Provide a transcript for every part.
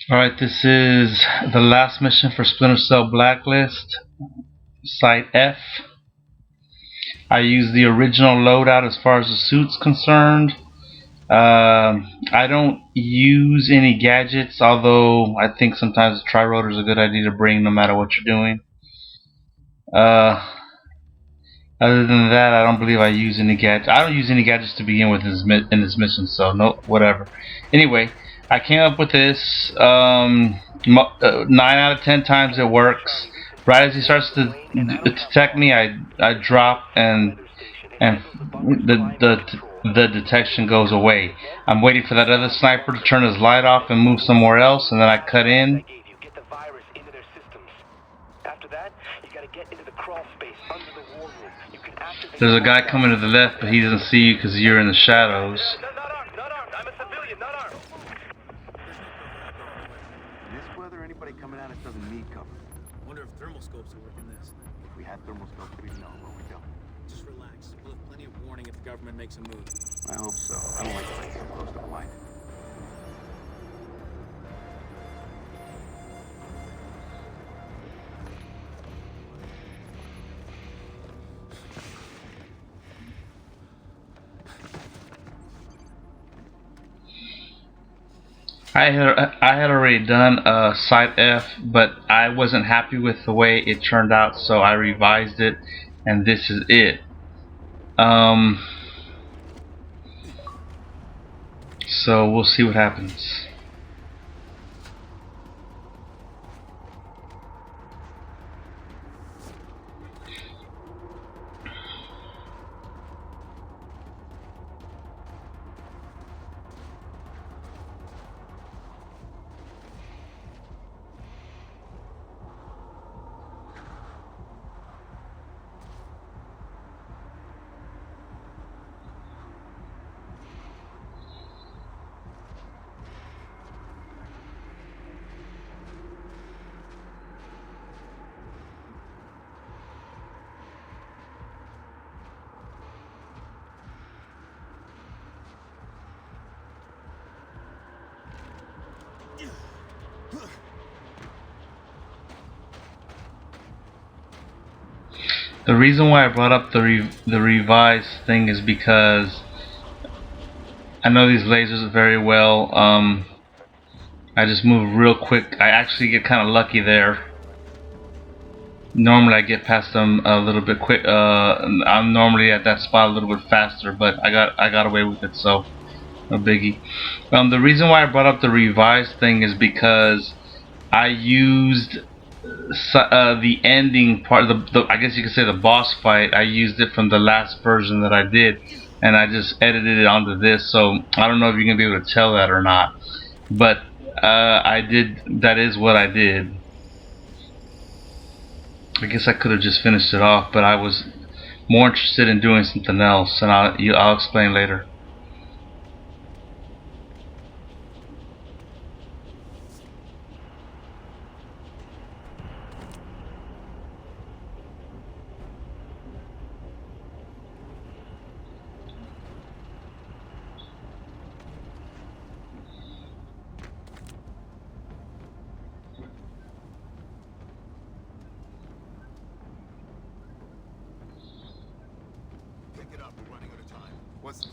Alright, this is the last mission for Splinter Cell BlackList, Site F. I use the original loadout as far as the suit's concerned. I don't use any gadgets, although I think sometimes a tri-rotor is a good idea to bring no matter what you're doing. Uh, Other than that, I don't believe I use any gadgets. I don't use any gadgets to begin with in this mission, so no, whatever. Anyway, I came up with this. 9 out of 10 times it works. Right as he starts to detect me, I drop and the detection goes away. I'm waiting for that other sniper to turn his light off and move somewhere else, and then I cut in. There's a guy coming to the left, but he doesn't see you because you're in the shadows. I'm a civilian, not armed. In this weather, anybody coming at us doesn't need cover. Wonder if thermal scopes will work in this. If we had thermal scopes, we'd know where we're going. Just relax. We'll have plenty of warning if the government makes a move. I hope so. I don't like playing so close to the light. I had already done Site F, but I wasn't happy with the way it turned out, so I revised it, and this is it. So we'll see what happens. The reason why I brought up the revised thing is because I know these lasers very well. I just move real quick. I actually get kind of lucky there. Normally I get past them a little bit quick. I'm normally at that spot a little bit faster, but I got away with it, so no biggie. The reason why I brought up the revised thing is because I used the ending part, I guess you could say the boss fight. I used it from the last version that I did, and I just edited it onto this. So I don't know if you're gonna be able to tell that or not, but I did. That is what I did. I guess I could have just finished it off, but I was more interested in doing something else, and I'll explain later.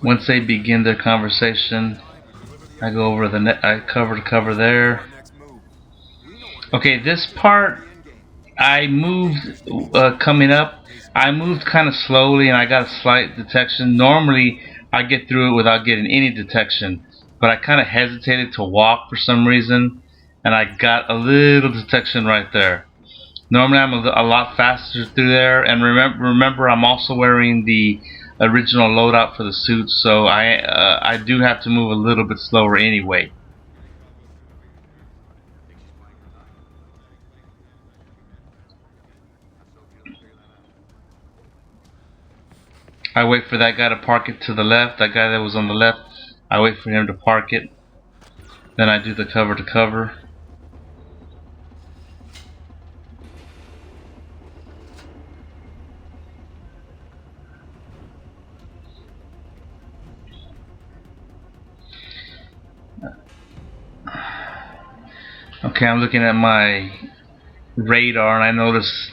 Once they begin their conversation, I go over the net. I cover there. Okay, this part I moved coming up. I moved kind of slowly, and I got a slight detection. Normally, I get through it without getting any detection, but I kind of hesitated to walk for some reason, and I got a little detection right there. Normally, I'm a lot faster through there, and remember, I'm also wearing the original loadout for the suit, so I do have to move a little bit slower anyway. I wait for that guy to park it to the left. That guy that was on the left, I wait for him to park it. Then I do the cover to cover. Okay, I'm looking at my radar and I notice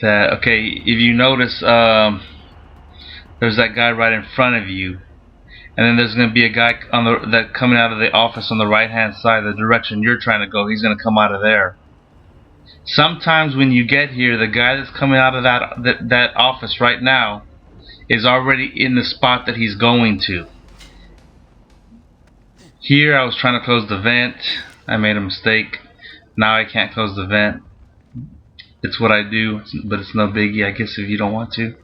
that, okay, if you notice, there's that guy right in front of you, and then there's going to be a guy on that coming out of the office on the right hand side, the direction you're trying to go. He's going to come out of there. Sometimes when you get here, the guy that's coming out of that office right now is already in the spot that he's going to. Here I was trying to close the vent. I made a mistake. Now I can't close the vent. It's what I do, but it's no biggie, I guess, if you don't want to.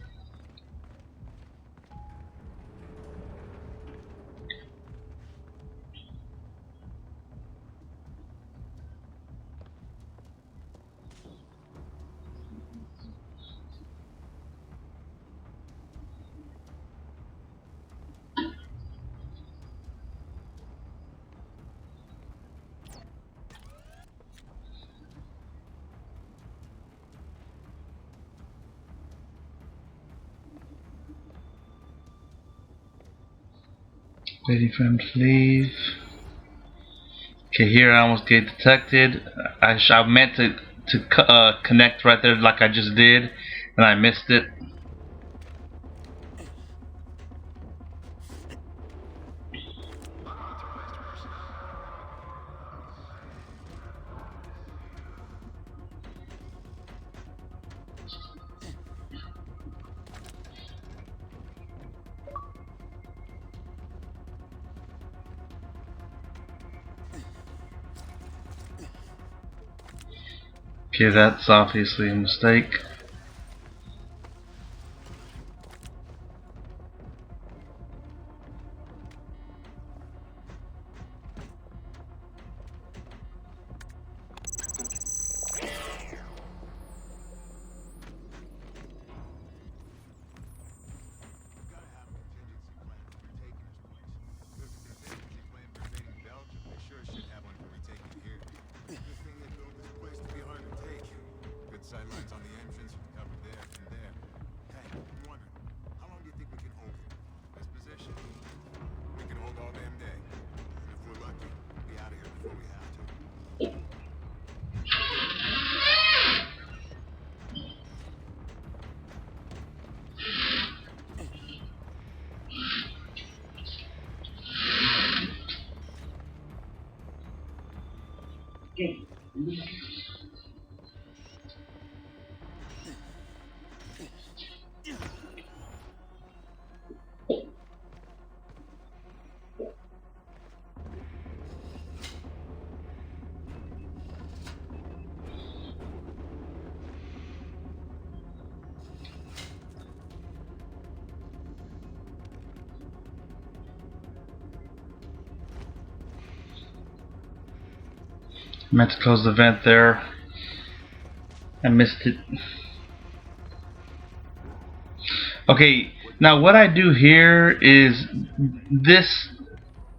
Waiting for him to leave. Okay, here I almost get detected. I meant to connect right there like I just did, and I missed it. Okay, that's obviously a mistake. Sightlines on the entrance, cover there and there. Hey, I'm wondering, how long do you think we can hold this position? We can hold all damn day. And if we're lucky, we'll be out of here before we have to. I meant to close the vent there. I missed it. Okay, now what I do here is this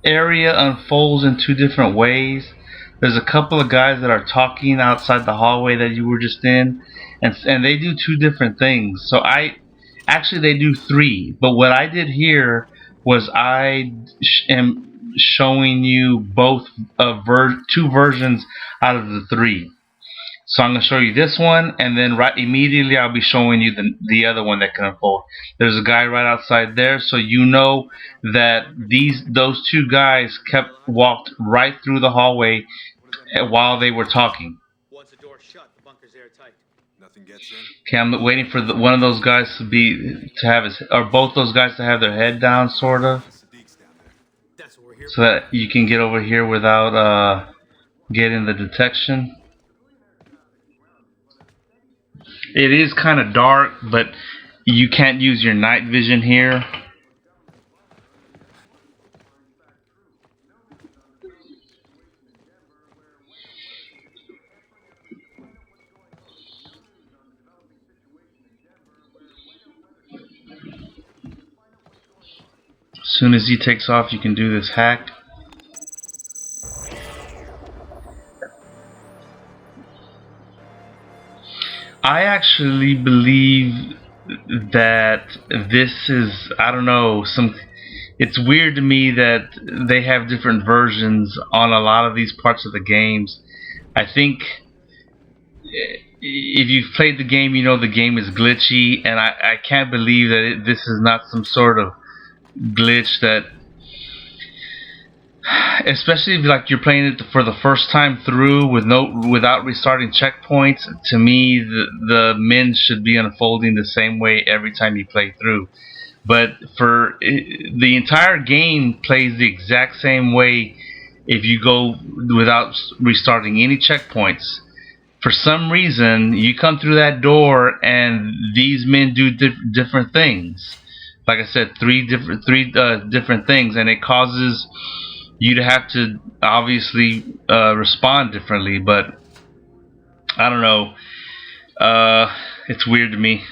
area unfolds in two different ways. There's a couple of guys that are talking outside the hallway that you were just in, and they do two different things. So actually they do three, but what I did here was I am showing you both two versions out of the three. So I'm going to show you this one, and then right immediately I'll be showing you the other one that can unfold. There's a guy right outside there, so you know that those two guys walked right through the hallway while they were talking. Once the door's shut, the bunker's airtight. Nothing gets in? Okay, I'm waiting for one of those guys to have or both those guys to have their head down, sort of, Sadiq's down there. That's what we're here so that you can get over here without getting the detection. It is kind of dark, but you can't use your night vision here. As soon as he takes off, you can do this hack. I actually believe that this is, I don't know, it's weird to me that they have different versions on a lot of these parts of the games. I think if you've played the game, you know the game is glitchy, and I can't believe that this is not some sort of glitch that, especially if like you're playing it for the first time through without restarting checkpoints. To me, the men should be unfolding the same way every time you play through. But for the entire game plays the exact same way if you go without restarting any checkpoints. For some reason, you come through that door and these men do different things. Like I said, three different things, and it causes you to have to obviously respond differently. But I don't know. It's weird to me,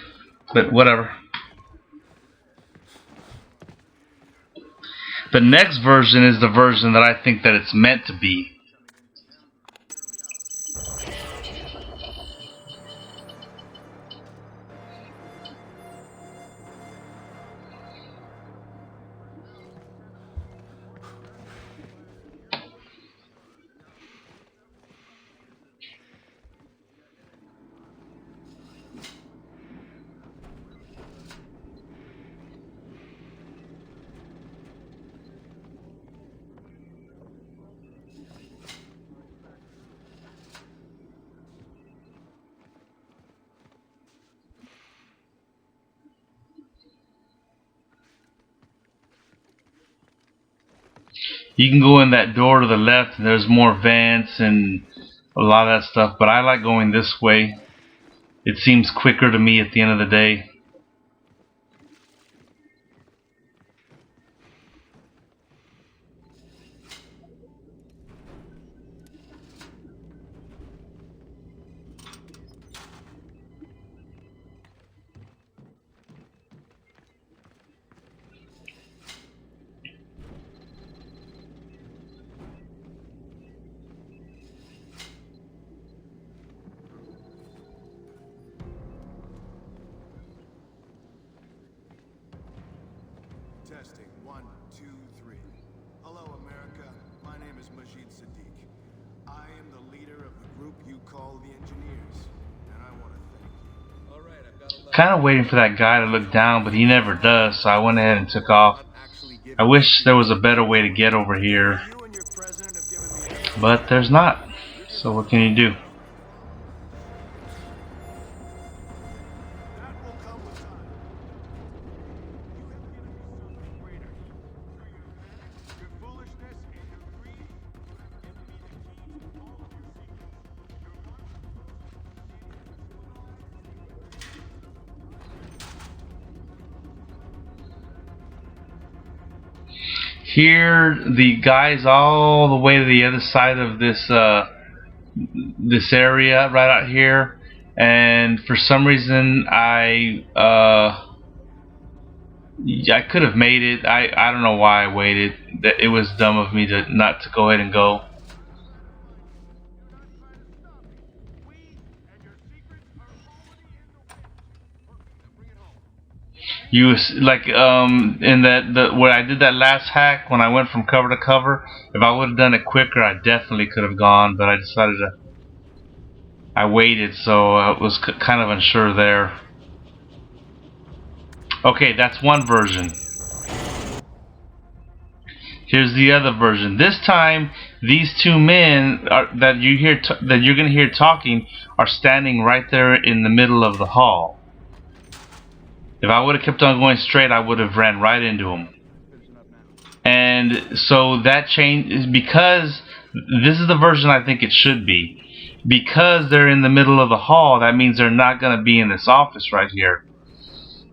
but whatever. The next version is the version that I think that it's meant to be. You can go in that door to the left and there's more vents and a lot of that stuff, but I like going this way. It seems quicker to me at the end of the day. Testing. 1, 2, 3. Hello, America. My name is Majid Sadiq. I am the leader of the group you call the Engineers, and I want to thank you. All right, I've got a Kind of waiting for that guy to look down, but he never does, so I went ahead and took off. I wish there was a better way to get over here, You and your president have given me everything. but there's not. So what can you do? That will come with time. You have given me something greater. Your foolishness and your greed have given me the key to all of your secrets. Your Here, the guy's all the way to the other side of this this area right out here, and for some reason I could have made it. I don't know why I waited. It was dumb of me to not to go ahead and go. You like in that where I did that last hack when I went from cover to cover. If I would have done it quicker, I definitely could have gone. But I decided to. I waited, so I was kind of unsure there. Okay, that's one version. Here's the other version. This time, these two men that you're gonna hear talking are standing right there in the middle of the hall. If I would have kept on going straight, I would have ran right into them. And so that change is because this is the version I think it should be. Because they're in the middle of the hall, that means they're not going to be in this office right here.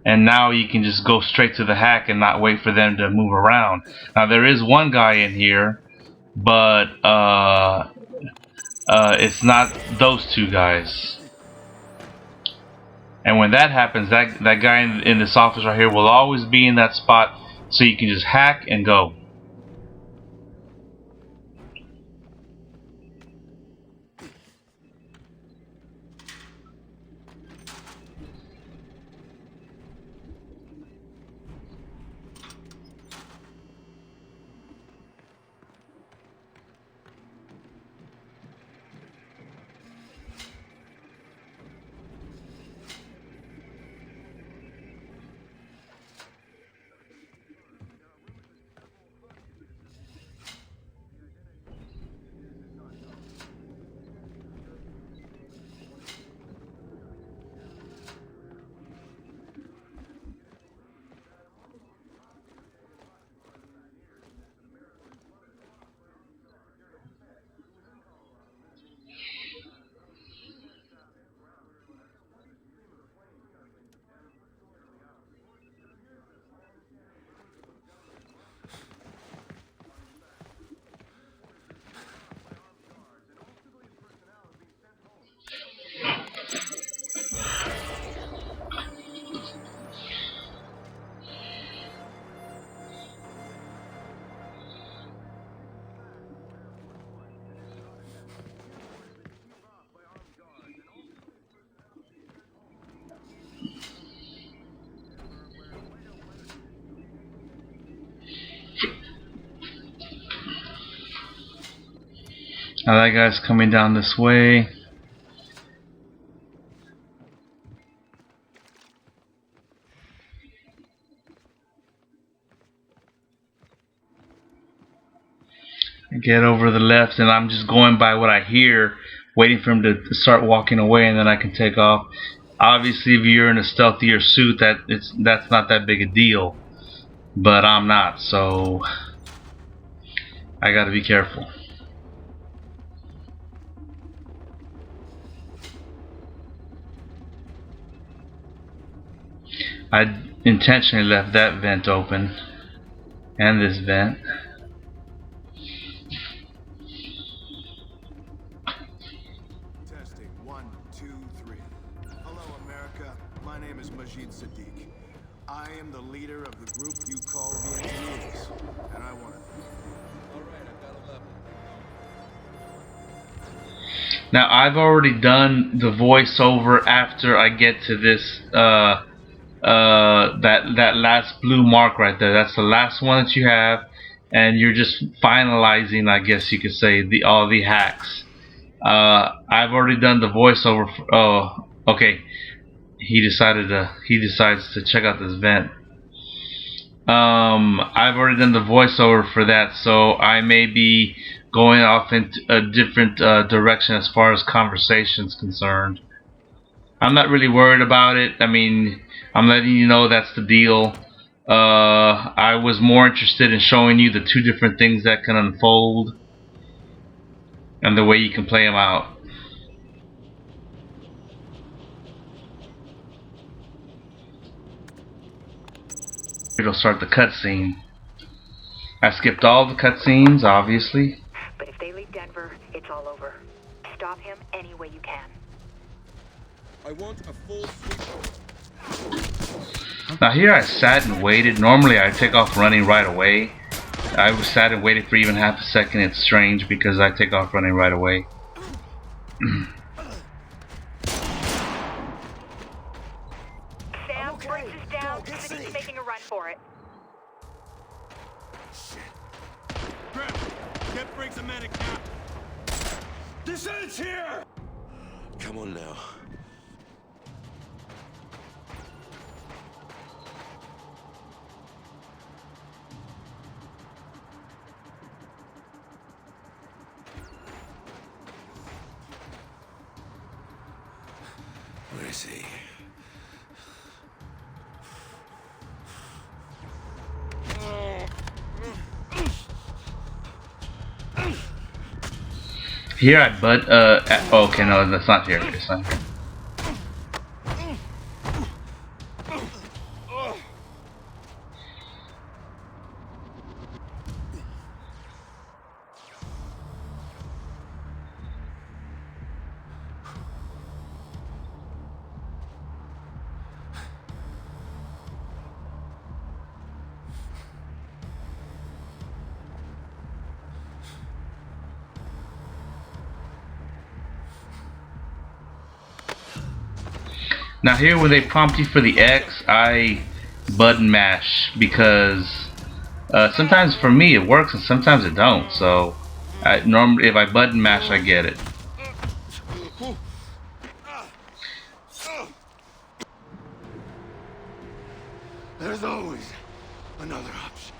And now you can just go straight to the hack and not wait for them to move around. Now there is one guy in here, but it's not those two guys. And when that happens, that guy in this office right here will always be in that spot, so you can just hack and go. Now that guy's coming down this way. Get over the left, and I'm just going by what I hear, waiting for him to start walking away, and then I can take off. Obviously, if you're in a stealthier suit, that's not that big a deal, but I'm not, so I gotta be careful. I intentionally left that vent open, and this vent. Testing. 1, 2, 3. Hello, America. My name is Majid Sadiq. I am the leader of the group you call the Engineers, and I want to. Now I've already done the voiceover after I get to this that last blue mark right there. That's the last one that you have, and you're just finalizing, I guess you could say, all the hacks. I've already done the voiceover. Oh, okay. He decides to check out this vent. I've already done the voiceover for that, so I may be going off into a different direction as far as conversation's concerned. I'm not really worried about it. I mean, I'm letting you know that's the deal. I was more interested in showing you the two different things that can unfold and the way you can play them out. It'll start the cutscene. I skipped all the cutscenes, obviously. But if they leave Denver, it's all over. Stop him any way you can. I want a full sweep. Now here I sat and waited. Normally I take off running right away. I sat and waited for even half a second. It's strange because I take off running right away. Sam, Briggs is down. City's making a run for it. Grab! Get Briggs a medic now! This ends here! Come on now. Where is he? Here I okay, no, that's not here. It's not here. Now here when they prompt you for the X, I button mash because sometimes for me it works and sometimes it don't. So normally if I button mash, I get it. There's always another option.